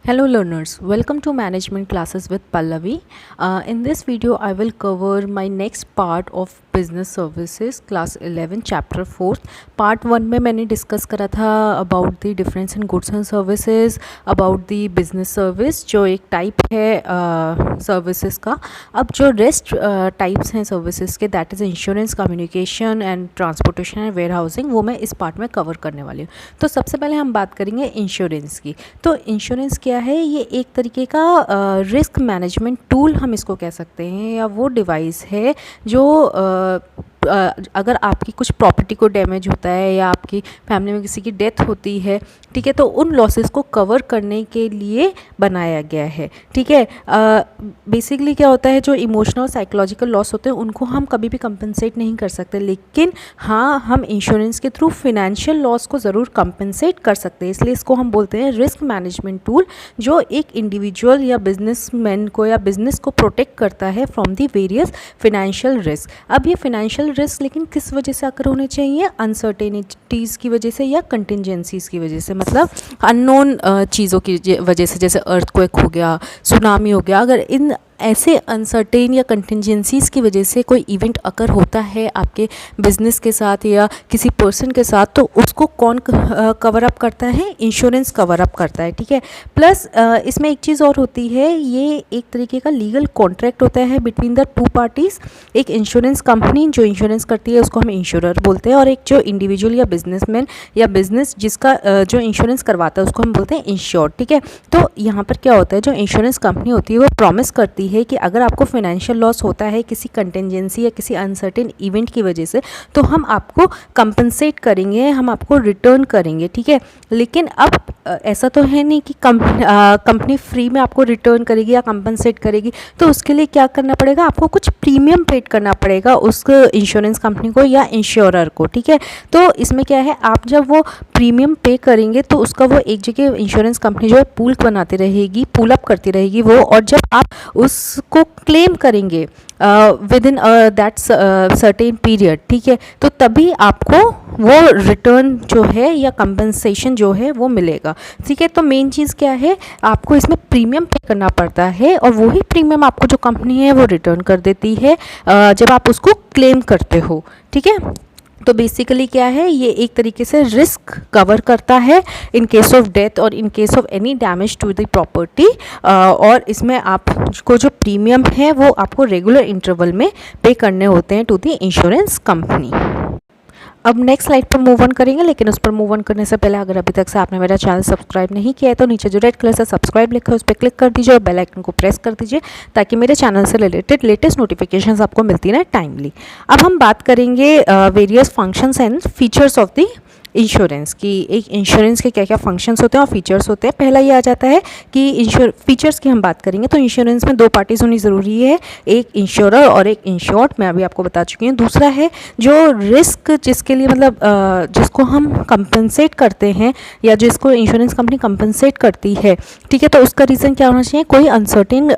Hello learners, welcome to management classes with Pallavi. In this video I will cover my next part of business services class 11 chapter 4. Part 1 में मैंने discuss करा था about the difference in goods and services, about the business service जो एक type है services का. अब जो रेस्ट टाइप्स हैं सर्विसेज के, that is insurance, communication and transportation and warehousing, वो मैं इस पार्ट में कवर करने वाली हूँ. तो सबसे पहले हम बात करेंगे इंश्योरेंस की. तो इंश्योरेंस क्या है? ये एक तरीके का रिस्क मैनेजमेंट टूल हम इसको कह सकते हैं, या वो डिवाइस है जो अगर आपकी कुछ प्रॉपर्टी को डैमेज होता है या आपकी फैमिली में किसी की डेथ होती है, ठीक है, तो उन लॉसेस को कवर करने के लिए बनाया गया है. ठीक है, बेसिकली क्या होता है, जो इमोशनल और साइकोलॉजिकल लॉस होते हैं उनको हम कभी भी कंपनसेट नहीं कर सकते, लेकिन हाँ हम इंश्योरेंस के थ्रू फिनेंशियल लॉस को ज़रूर कंपनसेट कर सकते हैं. इसलिए इसको हम बोलते हैं रिस्क मैनेजमेंट टूल, जो एक इंडिविजुअल या बिजनेसमैन को या बिजनेस को प्रोटेक्ट करता है from the various financial risk. अब ये फिनेंशियल रिस्क लेकिन किस वजह से आकर होने चाहिए? अनसर्टेनिटीज़ की वजह से या कंटिजेंसीज़ की वजह से, मतलब अननोन चीज़ों की वजह से, जैसे अर्थक्वेक हो गया, सुनामी हो गया. अगर इन ऐसे अनसर्टेन या कंटिजेंसीज़ की वजह से कोई इवेंट अकर होता है आपके बिजनेस के साथ या किसी पर्सन के साथ, तो उसको कौन कवर अप करता है? इंश्योरेंस कवर अप करता है. ठीक है, प्लस इसमें एक चीज़ और होती है, ये एक तरीके का लीगल कॉन्ट्रैक्ट होता है बिटवीन द टू पार्टीज़. एक इंश्योरेंस कंपनी जो इंश्योरेंस करती है उसको हम इंश्योरर बोलते हैं, और एक जो इंडिविजुअल या बिजनेसमैन या बिजनेस जिसका जो इंश्योरेंस करवाता है उसको हम बोलते हैं इंश्योर्ड. ठीक है, तो यहाँ पर क्या होता है, जो इंश्योरेंस कंपनी होती है वो प्रॉमिस करती है कि अगर आपको फाइनेंशियल लॉस होता है किसी कंटिजेंसी या किसी अनसर्टेन इवेंट की वजह से, तो हम आपको कंपनसेट करेंगे, हम आपको रिटर्न करेंगे. ठीक है, लेकिन अब ऐसा तो है नहीं कि कंपनी फ्री में आपको रिटर्न करेगी या कंपनसेट करेगी. तो उसके लिए क्या करना पड़ेगा? आपको कुछ प्रीमियम पेड करना पड़ेगा उस इंश्योरेंस कंपनी को या इंश्योरर को. ठीक है, तो इसमें क्या है, आप जब वो प्रीमियम पे करेंगे तो उसका वो एक जगह इंश्योरेंस कंपनी जो है पूल बनाती रहेगी, पुल अप करती रहेगी वो, और जब आप उसको क्लेम करेंगे with in that certain period, ठीक है, तो तभी आपको वो रिटर्न जो है या कंपनसेशन जो है वो मिलेगा. ठीक है, तो मेन चीज़ क्या है, आपको इसमें प्रीमियम पे करना पड़ता है, और वही प्रीमियम आपको जो कंपनी है वो रिटर्न कर देती है जब आप उसको क्लेम करते हो. ठीक है, तो बेसिकली क्या है, ये एक तरीके से रिस्क कवर करता है इन केस ऑफ डेथ और in case of any damage to the property, और इसमें आपको जो प्रीमियम है वो आपको रेगुलर इंटरवल में पे करने होते हैं टू द इंश्योरेंस कंपनी. अब नेक्स्ट स्लाइड पर मूव ऑन करेंगे, लेकिन उस पर मूव ऑन करने से पहले अगर अभी तक से आपने मेरा चैनल सब्सक्राइब नहीं किया है तो नीचे जो रेड कलर से सब्सक्राइब लिखा है उस पर क्लिक कर दीजिए और बेल आइकन को प्रेस कर दीजिए, ताकि मेरे चैनल से रिलेटेड लेटेस्ट नोटिफिकेशंस आपको मिलती रहे टाइमली. अब हम बात करेंगे various functions and features of the insurance की. एक इंश्योरेंस के क्या क्या फंक्शंस होते हैं और फीचर्स होते हैं. पहला ये आ जाता है कि फीचर्स की हम बात करेंगे तो इंश्योरेंस में दो पार्टीज होनी ज़रूरी है, एक इंश्योरर और एक इंश्योर्ड, मैं अभी आपको बता चुकी हूँ. दूसरा है जो रिस्क जिसके लिए, मतलब जिसको हम कंपनसेट करते हैं या जिसको इंश्योरेंस कंपनी कंपनसेट करती है. ठीक है, तो उसका रीज़न क्या होना चाहिए? कोई अनसर्टेन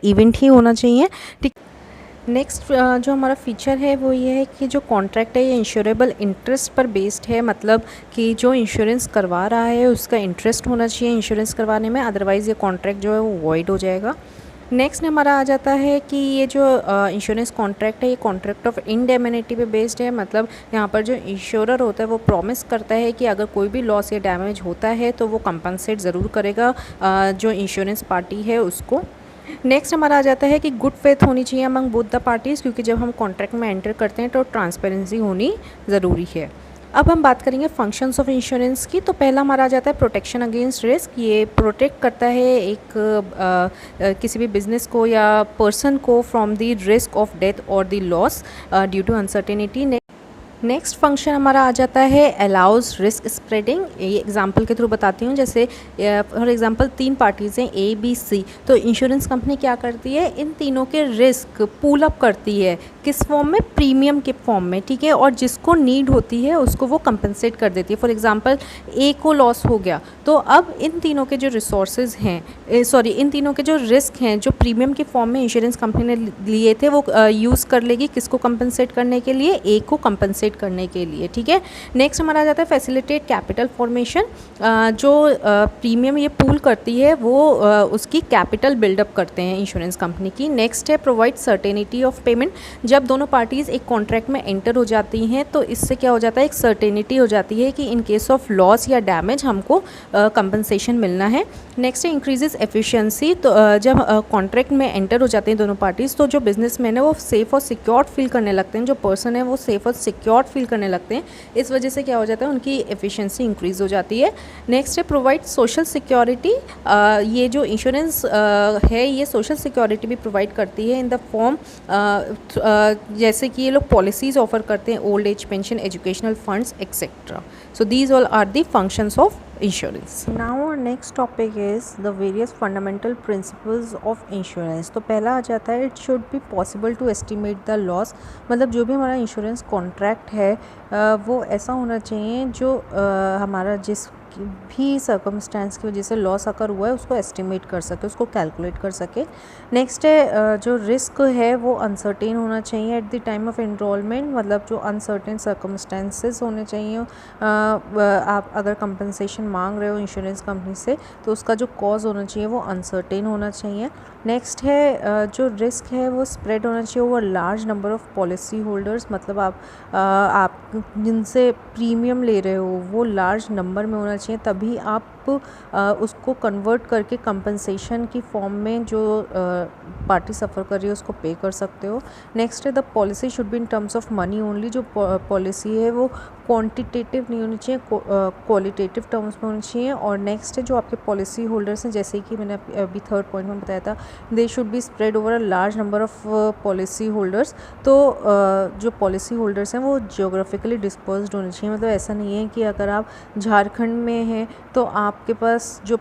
इवेंट ही होना चाहिए. ठीक, नेक्स्ट जो हमारा फीचर है वो ये है कि जो कॉन्ट्रैक्ट है ये इंश्योरेबल इंटरेस्ट पर बेस्ड है, मतलब कि जो इंश्योरेंस करवा रहा है उसका इंटरेस्ट होना चाहिए इंश्योरेंस करवाने में, अदरवाइज़ ये कॉन्ट्रैक्ट जो है वो वॉइड हो जाएगा. नेक्स्ट हमारा आ जाता है कि ये जो इंश्योरेंस कॉन्ट्रैक्ट है ये कॉन्ट्रैक्ट ऑफ इंडेमनिटी पे बेस्ड है, मतलब यहाँ पर जो इंश्योरर होता है वो प्रॉमिस करता है कि अगर कोई भी लॉस या डैमेज होता है तो वो कंपनसेट ज़रूर करेगा जो इंश्योरेंस पार्टी है उसको. नेक्स्ट हमारा आ जाता है कि गुड फेथ होनी चाहिए अमंग बोथ द पार्टीज़, क्योंकि जब हम कॉन्ट्रैक्ट में एंटर करते हैं तो ट्रांसपेरेंसी होनी ज़रूरी है. अब हम बात करेंगे फंक्शंस ऑफ इंश्योरेंस की. तो पहला हमारा आ जाता है प्रोटेक्शन अगेंस्ट रिस्क. ये प्रोटेक्ट करता है किसी भी बिजनेस को या पर्सन को from the risk of death और the loss due to uncertainty. Next function हमारा आ जाता है अलाउज रिस्क स्प्रेडिंग. ये एग्जांपल के थ्रू बताती हूँ. जैसे फॉर एग्जांपल 3 पार्टीज़ हैं A B C, तो इंश्योरेंस कंपनी क्या करती है, इन तीनों के रिस्क पूल अप करती है. किस फॉर्म में? प्रीमियम के फॉर्म में. ठीक है, और जिसको नीड होती है उसको वो कंपनसेट कर देती है. फॉर एग्जांपल A को लॉस हो गया, तो अब इन तीनों के जो रिसोर्सेज हैं, इन तीनों के जो रिस्क हैं जो प्रीमियम के फॉर्म में इंश्योरेंस कंपनी ने लिए थे वो यूज़ कर लेगी किसको कंपनसेट करने के लिए? A को कंपनसेट फैसिलिटेट करने के लिए, ठीक है। नेक्स्ट हमारा आ जाता है फैसिलिटेट कैपिटल फॉर्मेशन। जो प्रीमियम ये पूल करती है वो उसकी कैपिटल बिल्डअप करते हैं इंश्योरेंस कंपनी की। नेक्स्ट है प्रोवाइड सर्टेनिटी ऑफ पेमेंट। जब दोनों पार्टीज़ एक कॉन्ट्रैक्ट में एंटर हो जाती हैं तो इससे क्या हो जाता है, एक सर्टेनिटी हो जाती है कि इन केस ऑफ लॉस या डैमेज हमको कंपनसेशन मिलना है। नेक्स्ट है इंक्रीजेज एफिशिएंसी। तो जब कॉन्ट्रैक्ट में एंटर हो जाते हैं दोनों पार्टीज़ तो जो बिजनेसमैन है वो सेफ़ और सिक्योर्ड फील करने लगते हैं, जो पर्सन है वो सेफ़ और सिक्योर्ड फील करने लगते हैं। इस वजह से क्या हो जाता है, उनकी एफिशिएंसी इंक्रीज़ हो जाती है। नेक्स्ट है प्रोवाइड सोशल सिक्योरिटी। ये जो इंश्योरेंस है ये सोशल सिक्योरिटी भी प्रोवाइड करती है इन द फॉर्म जैसे कि ये लोग पॉलिसीज़ ऑफर करते हैं, old age pension, educational funds etcetera. So these all are the functions of insurance. Now our next topic is the various fundamental principles of insurance. तो पहला आ जाता है it should be possible to estimate the loss। मतलब जो भी हमारा insurance contract है वो ऐसा होना चाहिए जो हमारा जिस भी सर्कमस्टेंस की वजह से लॉस अकर हुआ है उसको एस्टिमेट कर सके, उसको कैलकुलेट कर सके। नेक्स्ट है जो रिस्क है वो अनसर्टेन होना चाहिए at the time of enrolment. मतलब जो अनसर्टेन सर्कमस्टेंसेस होने चाहिए। आप अगर कंपनसेशन मांग रहे हो इंश्योरेंस कंपनी से तो उसका जो कॉज होना चाहिए वो अनसर्टेन होना चाहिए। नेक्स्ट है जो रिस्क है वो स्प्रेड होना चाहिए over large number of policy holders. मतलब आप जिनसे प्रीमियम ले रहे हो वो लार्ज नंबर में होना चाहिए, तभी आप उसको कन्वर्ट करके कंपनसेशन की फॉर्म में जो पार्टी सफ़र कर रही है उसको पे कर सकते हो। नेक्स्ट है the policy should be in terms of money only. जो पॉलिसी है वो क्वांटिटेटिव नहीं होनी चाहिए, क्वालिटेटिव टर्म्स में होनी चाहिए। और नेक्स्ट है जो आपके पॉलिसी होल्डर्स हैं, जैसे कि मैंने अभी थर्ड पॉइंट में बताया था, they should be spread over a large number of policy holders. तो जो पॉलिसी होल्डर्स हैं वो जियोग्राफिकली डिस्पर्स्ड होने चाहिए। मतलब ऐसा नहीं है कि अगर आप झारखंड में हैं तो आपके पास जो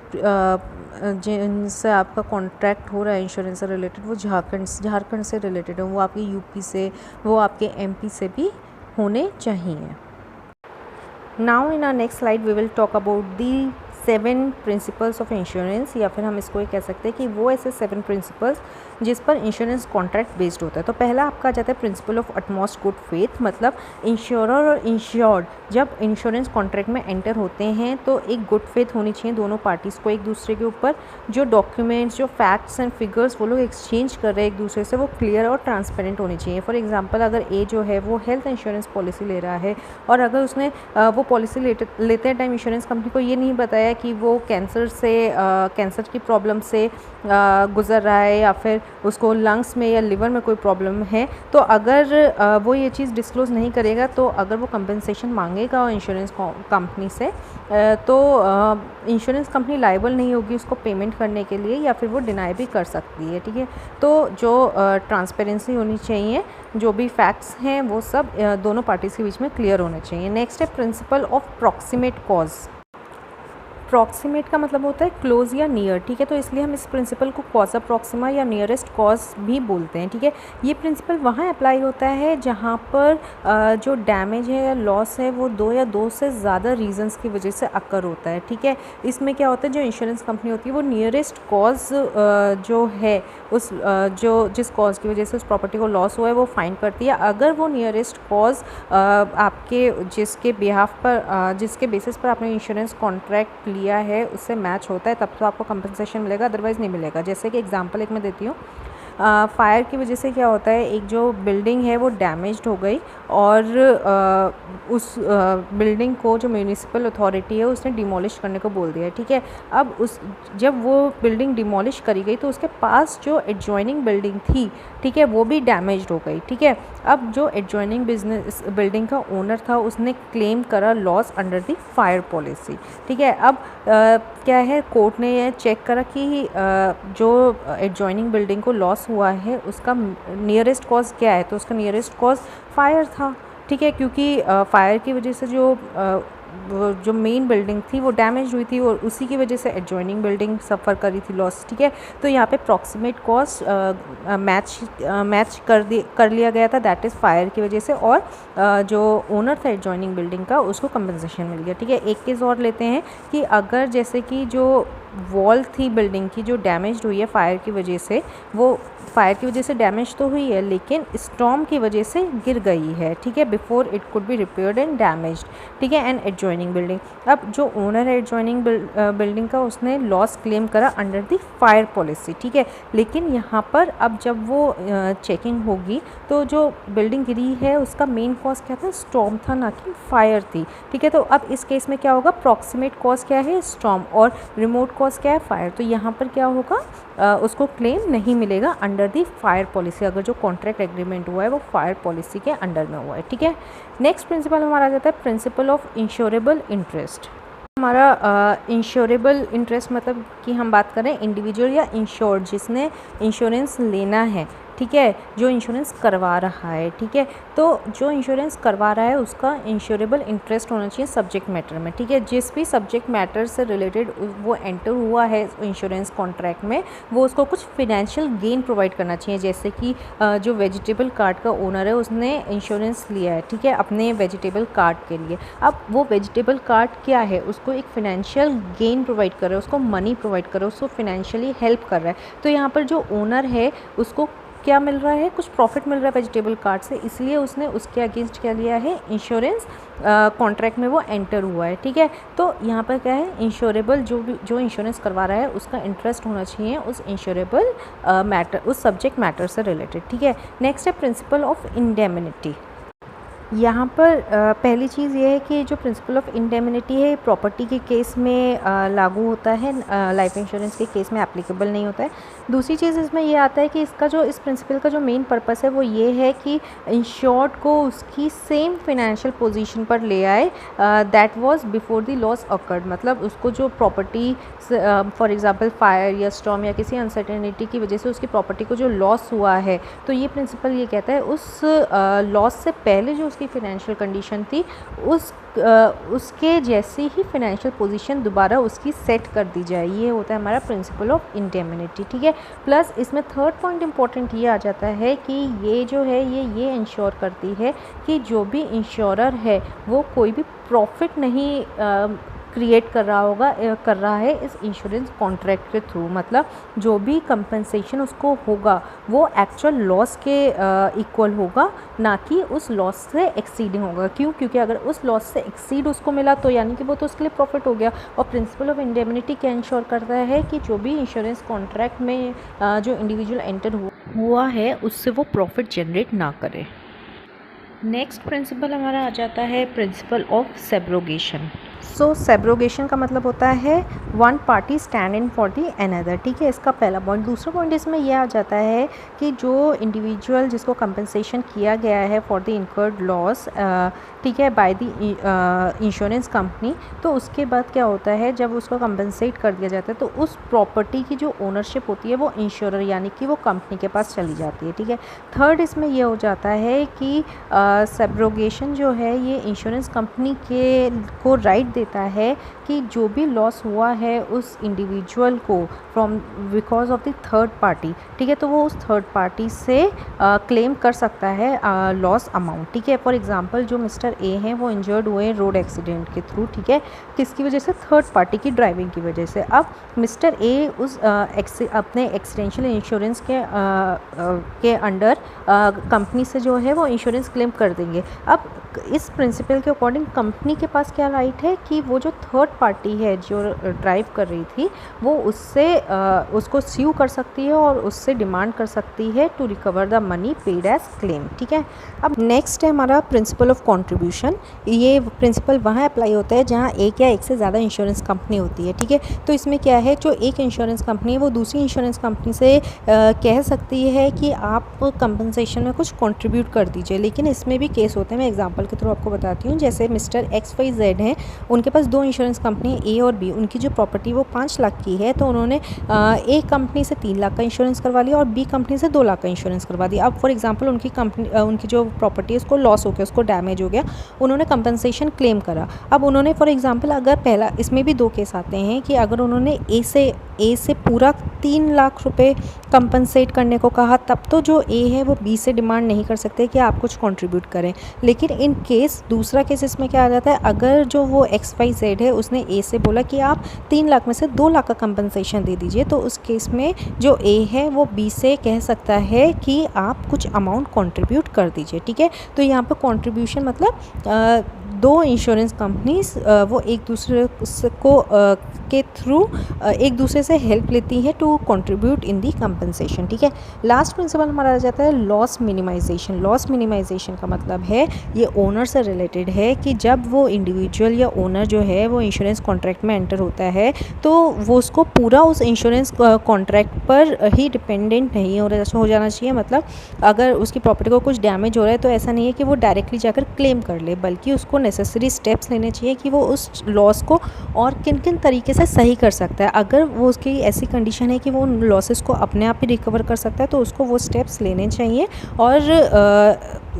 जिनसे आपका कॉन्ट्रैक्ट हो रहा है इंश्योरेंस से रिलेटेड वो झारखंड से रिलेटेड है, वो आपके यूपी से, वो आपके एमपी से भी होने चाहिए। Now in our next slide we will talk about the 7 principles of insurance, या फिर हम इसको ये कह सकते हैं कि वो ऐसे 7 प्रिंसिपल्स जिस पर इंश्योरेंस कॉन्ट्रैक्ट बेस्ड होता है। तो पहला आपका आ जाता है principle of utmost good faith. मतलब इंश्योरर और इंश्योर्ड जब इंश्योरेंस कॉन्ट्रैक्ट में एंटर होते हैं तो एक गुड फेथ होनी चाहिए दोनों पार्टीज़ को एक दूसरे के ऊपर। जो डॉक्यूमेंट्स, जो फैक्ट्स एंड फिगर्स वो लोग एक्सचेंज कर रहे हैं एक दूसरे से वो क्लियर और ट्रांसपेरेंट होनी चाहिए। फॉर एग्जाम्पल अगर ए जो है वो हेल्थ इंश्योरेंस पॉलिसी ले रहा है और अगर उसने वो पॉलिसी लेते टाइम इंश्योरेंस कंपनी को ये नहीं बताया कि वो कैंसर की प्रॉब्लम से गुजर रहा है या फिर उसको लंग्स में या लिवर में कोई प्रॉब्लम है, तो अगर वो ये चीज़ डिस्क्लोज़ नहीं करेगा तो अगर वो कंपनसेशन मांगेगा इंश्योरेंस कंपनी से तो इंश्योरेंस कंपनी लायबल नहीं होगी उसको पेमेंट करने के लिए, या फिर वो डिनाई भी कर सकती है, ठीक है। तो जो ट्रांसपेरेंसी होनी चाहिए, जो भी फैक्ट्स हैं वो सब दोनों पार्टीज़ के बीच में क्लियर होने चाहिए। नेक्स्ट है principle of proximate cause. Proximate का मतलब होता है क्लोज या नियर, ठीक है। तो इसलिए हम इस प्रिंसिपल को कॉजा प्रॉक्सिमा या नियरेस्ट कॉज भी बोलते हैं, ठीक है। ये प्रिंसिपल वहाँ अप्लाई होता है जहाँ पर जो डैमेज है या लॉस है वो 2 या 2 से ज़्यादा रीजंस की वजह से अकर होता है, ठीक है। इसमें क्या होता है, जो इंश्योरेंस कंपनी होती है वो नियरेस्ट कॉज जो है उस जो जिस कॉज की वजह से उस प्रॉपर्टी को लॉस हुआ है वो फाइंड करती है। अगर वो नियरेस्ट कॉज आपके जिसके बेसिस पर आपने इंश्योरेंस कॉन्ट्रैक्ट लिया है उससे मैच होता है तब तो आपको कंपनसेशन मिलेगा, अदरवाइज़ नहीं मिलेगा। जैसे कि एग्जांपल एक मैं देती हूँ, फायर की वजह से क्या होता है, एक जो बिल्डिंग है वो डैमेज्ड हो गई और उस बिल्डिंग को जो म्यूनिसिपल अथॉरिटी है उसने डिमोलिश करने को बोल दिया है, ठीक है। अब जब वो बिल्डिंग डिमोलिश करी गई तो उसके पास जो एडजॉइनिंग बिल्डिंग थी, ठीक है, वो भी डैमेज्ड हो गई, ठीक है। अब जो एडजॉइनिंग बिल्डिंग का ओनर था उसने क्लेम करा loss under the fire policy, ठीक है। अब क्या है, कोर्ट ने यह चेक करा कि जो एडजॉइनिंग बिल्डिंग को लॉस हुआ है उसका नियरेस्ट कॉज क्या है, तो उसका नियरेस्ट कॉज फायर था, ठीक है, क्योंकि फायर की वजह से जो मेन बिल्डिंग थी वो डैमेज हुई थी और उसी की वजह से एडजॉइनिंग बिल्डिंग सफ़र करी थी लॉस, ठीक है। तो यहाँ पे प्रॉक्सिमेट कॉज मैच कर लिया गया था, दैट इज़ फायर की वजह से, और जो ओनर था एडजॉइनिंग बिल्डिंग का उसको कंपनसेशन मिल गया, ठीक है। एक केस और लेते हैं कि अगर जैसे कि जो वॉल थी बिल्डिंग की जो डैमेज हुई है फायर की वजह से, वो फायर की वजह से डैमेज तो हुई है लेकिन स्टॉर्म की वजह से गिर गई है, ठीक है, before it could be repaired and damaged, ठीक है, एंड एडजॉइनिंग बिल्डिंग। अब जो ओनर है एडजॉइनिंग बिल्डिंग का, उसने लॉस क्लेम करा अंडर द फायर पॉलिसी, ठीक है, लेकिन यहाँ पर अब जब वो चेकिंग होगी तो जो बिल्डिंग गिरी है उसका मेन कॉज क्या था, स्टॉर्म था, ना कि फायर थी, ठीक है। तो अब इस केस में क्या होगा, प्रॉक्सिमेट कॉज क्या है, स्टॉर्म, और रिमोट कॉज क्या है, फायर। तो यहाँ पर क्या होगा, उसको क्लेम नहीं मिलेगा अंडर दी फायर पॉलिसी, अगर जो कॉन्ट्रैक्ट एग्रीमेंट हुआ है वो फायर पॉलिसी के अंडर में हुआ है, ठीक है। नेक्स्ट प्रिंसिपल हमारा आ जाता है प्रिंसिपल ऑफ इंश्योरेबल इंटरेस्ट। हमारा इंश्योरेबल इंटरेस्ट मतलब कि हम बात करें इंडिविजुअल या इंश्योर्ड जिसने इंश्योरेंस लेना है, ठीक है, जो इंश्योरेंस करवा रहा है, ठीक है। तो जो इंश्योरेंस करवा रहा है उसका इंश्योरेबल इंटरेस्ट होना चाहिए सब्जेक्ट मैटर में, ठीक है। जिस भी सब्जेक्ट मैटर से रिलेटेड वो एंटर हुआ है इंश्योरेंस कॉन्ट्रैक्ट में, वो उसको कुछ फिनेंशियल गेन प्रोवाइड करना चाहिए। जैसे कि जो वेजिटेबल कार्ट का ओनर है उसने इंश्योरेंस लिया है, ठीक है, अपने वेजिटेबल कार्ट के लिए। अब वो वेजिटेबल कार्ट क्या है, उसको एक फिनेंशियल गेन प्रोवाइड कर रहा है, उसको मनी प्रोवाइड कर रहा है, उसको फिनेंशियली हेल्प कर रहा है। तो यहाँ पर जो ओनर है उसको क्या मिल रहा है, कुछ प्रॉफिट मिल रहा है वेजिटेबल कार्ट से, इसलिए उसने उसके अगेंस्ट क्या लिया है, इंश्योरेंस कॉन्ट्रैक्ट में वो एंटर हुआ है, ठीक है। तो यहाँ पर क्या है, इंश्योरेबल जो इंश्योरेंस करवा रहा है उसका इंटरेस्ट होना चाहिए उस इंश्योरेबल मैटर, उस सब्जेक्ट मैटर से रिलेटेड, ठीक है। नेक्स्ट है प्रिंसिपल ऑफ इंडेमिनिटी। यहाँ पर पहली चीज़ ये है कि जो प्रिंसिपल ऑफ इंडेमिनिटी है प्रॉपर्टी के केस में लागू होता है, लाइफ इंश्योरेंस के केस में एप्लीकेबल नहीं होता है। दूसरी चीज़ इसमें ये आता है कि इस प्रिंसिपल का जो मेन पर्पस है वो ये है कि इंश्योर्ड को उसकी सेम फिनेंशियल पोजीशन पर ले आए that was before the loss occurred. मतलब उसको जो प्रॉपर्टी फॉर एग्जांपल फायर या स्टॉर्म या किसी अनसर्टेनिटी की वजह से उसकी प्रॉपर्टी को जो लॉस हुआ है, तो ये प्रिंसिपल ये कहता है उस लॉस से पहले जो उसकी फिनेंशियल कंडीशन थी उसके जैसी ही फिनेंशियल पोजीशन दोबारा उसकी सेट कर दी जाए। ये होता है हमारा प्रिंसिपल ऑफ इंडेमिनिटी, ठीक है। प्लस इसमें थर्ड पॉइंट इंपॉर्टेंट ये आ जाता है कि ये जो है ये इंश्योर करती है कि जो भी इंश्योरर है वो कोई भी प्रॉफिट नहीं क्रिएट कर रहा है इस इंश्योरेंस कॉन्ट्रैक्ट के थ्रू। मतलब जो भी कंपनसेशन उसको होगा वो एक्चुअल लॉस के इक्वल होगा, ना कि उस लॉस से एक्सीडिंग होगा। क्यों? क्योंकि अगर उस लॉस से एक्सीड उसको मिला तो यानी कि वो तो उसके लिए प्रॉफिट हो गया। और प्रिंसिपल ऑफ इंडेमिनिटी क्या इंश्योर करता है कि जो भी इंश्योरेंस कॉन्ट्रैक्ट में जो इंडिविजुअल एंटर हुआ है उससे वो प्रॉफिट जनरेट ना करे। नेक्स्ट प्रिंसिपल हमारा आ जाता है प्रिंसिपल ऑफ सेब्रोगेशन। सो सेब्रोगेशन का मतलब होता है one party stand in for the another, ठीक है, इसका पहला पॉइंट। दूसरा पॉइंट इसमें यह आ जाता है कि जो इंडिविजुअल जिसको कंपनसेशन किया गया है फॉर द इनकर्ड लॉस, ठीक है, बाय द इंश्योरेंस कंपनी, तो उसके बाद क्या होता है जब उसको कंपनसेट कर दिया जाता है तो उस प्रॉपर्टी की जो ओनरशिप होती है वो इंश्योरर यानी कि वो कंपनी के पास चली जाती है, ठीक है। थर्ड इसमें यह हो जाता है कि सेब्रोगेशन जो है ये इंश्योरेंस कंपनी को राइट देता है कि जो भी लॉस हुआ है उस इंडिविजुअल को from because of the third party, ठीक है, तो वो उस थर्ड पार्टी से क्लेम कर सकता है लॉस अमाउंट, ठीक है। फॉर एग्जांपल जो मिस्टर ए हैं वो इंजर्ड हुए रोड एक्सीडेंट के थ्रू, ठीक है, किसकी वजह से, थर्ड पार्टी की ड्राइविंग की वजह से। अब मिस्टर ए उस अपने एक्सीडेंशियल इंश्योरेंस के अंडर कंपनी से जो है वो इंश्योरेंस क्लेम कर देंगे। अब इस प्रिंसिपल के अकॉर्डिंग कंपनी के पास क्या राइट है कि वो जो थर्ड पार्टी है जो ड्राइव कर रही थी वो उसको स्यू कर सकती है और उससे डिमांड कर सकती है to recover the money paid as claim, ठीक है। अब नेक्स्ट है हमारा प्रिंसिपल ऑफ कंट्रीब्यूशन। ये प्रिंसिपल वहाँ अप्लाई होता है जहाँ एक या एक से ज़्यादा इंश्योरेंस कंपनी होती है, ठीक है। तो इसमें क्या है, जो एक इंश्योरेंस कंपनी है वो दूसरी इंश्योरेंस कंपनी से कह सकती है कि आप कंपनसेशन में कुछ कंट्रीब्यूट कर दीजिए। लेकिन इसमें भी केस होते हैं, मैं एग्जांपल के थ्रू आपको बताती हूँ। जैसे मिस्टर XYZ हैं, उनके पास दो इंश्योरेंस कंपनी A और B, उनकी जो प्रॉपर्टी वो 5 लाख की है, तो उन्होंने A कंपनी से 3 लाख का इंश्योरेंस करवा लिया और B कंपनी से 2 लाख का इंश्योरेंस करवा दिया। अब फॉर एग्जांपल उनकी जो प्रॉपर्टी है उसको लॉस हो गया, उसको डैमेज हो गया, उन्होंने कंपनसेशन क्लेम करा। अब उन्होंने फॉर एग्जांपल अगर पहला, इसमें भी 2 केस आते हैं कि अगर उन्होंने A से पूरा 3 लाख रुपए कंपनसेट करने को कहा, तब तो जो ए है वो बी से डिमांड नहीं कर सकते कि आप कुछ कंट्रीब्यूट करें। लेकिन इन केस दूसरा केस इसमें क्या आ जाता है, अगर जो वो XYZ है उसने ए से बोला कि आप 3 लाख में से 2 लाख का कंपनसेशन दे दीजिए, तो उस केस में जो ए है वो बी से कह सकता है कि आप कुछ अमाउंट कंट्रीब्यूट कर दीजिए। ठीक है, तो यहाँ पर कंट्रीब्यूशन मतलब दो इंश्योरेंस कंपनीज वो एक दूसरे को के थ्रू एक दूसरे से हेल्प लेती है to contribute in the compensation. ठीक है, लास्ट प्रिंसिपल हमारा आ जाता है लॉस मिनिमाइजेशन। लॉस मिनिमाइजेशन का मतलब है ये ओनर से रिलेटेड है कि जब वो इंडिविजुअल या ओनर जो है वो इंश्योरेंस कॉन्ट्रैक्ट में एंटर होता है तो वो उसको पूरा उस इंश्योरेंस कॉन्ट्रैक्ट पर ही डिपेंडेंट नहीं हो जाना चाहिए। मतलब अगर उसकी प्रॉपर्टी को कुछ डैमेज हो रहा है तो ऐसा नहीं है कि वो डायरेक्टली जाकर क्लेम कर ले, बल्कि उसको नेसेसरी स्टेप्स लेने चाहिए कि वो उस लॉस को और किन किन तरीके से सही कर सकता है। अगर वो उसकी ऐसी कंडीशन है कि वो उन लॉसेस को अपने आप ही रिकवर कर सकता है तो उसको वो स्टेप्स लेने चाहिए और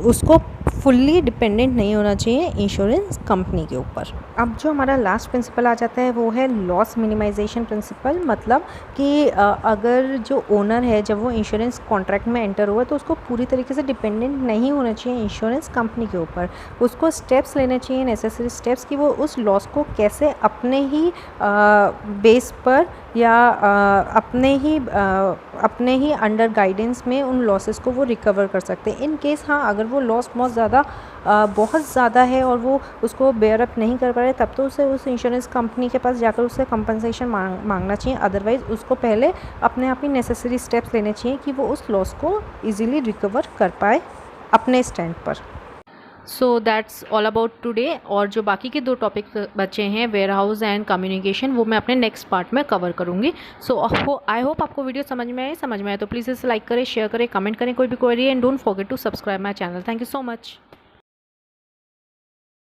उसको फुल्ली डिपेंडेंट नहीं होना चाहिए इंश्योरेंस कंपनी के ऊपर। अब जो हमारा लास्ट प्रिंसिपल आ जाता है वो है लॉस मिनिमाइजेशन प्रिंसिपल। मतलब कि अगर जो ओनर है जब वो इंश्योरेंस कॉन्ट्रैक्ट में एंटर हुआ तो उसको पूरी तरीके से डिपेंडेंट नहीं होना चाहिए इंश्योरेंस कंपनी के ऊपर। उसको स्टेप्स लेने चाहिए, नेसेसरी स्टेप्स, कि वो उस लॉस को कैसे अपने ही बेस पर या अपने ही अंडर गाइडेंस में उन लॉसेस को वो रिकवर कर सकते हैं। इन केस हाँ अगर वो लॉस बहुत ज़्यादा है और वो उसको बेयर अप नहीं कर पा रहे, तब तो उसे उस इंश्योरेंस कंपनी के पास जाकर उससे कंपनसेशन मांगना चाहिए। अदरवाइज़ उसको पहले अपने आप ही नेसेसरी स्टेप्स लेने चाहिए कि वो उस लॉस को ईजिली रिकवर कर पाए अपने स्टैंड पर। So that's all about today. और जो बाकी के 2 टॉपिक बचे हैं, वेयर हाउस एंड कम्युनिकेशन, वो मैं अपने नेक्स्ट पार्ट में कवर करूँगी। सो आई होप आपको वीडियो समझ में आए तो प्लीज़ इसे लाइक करें, शेयर करें, कमेंट करें कोई भी query, and don't forget to subscribe my channel. Thank you so much.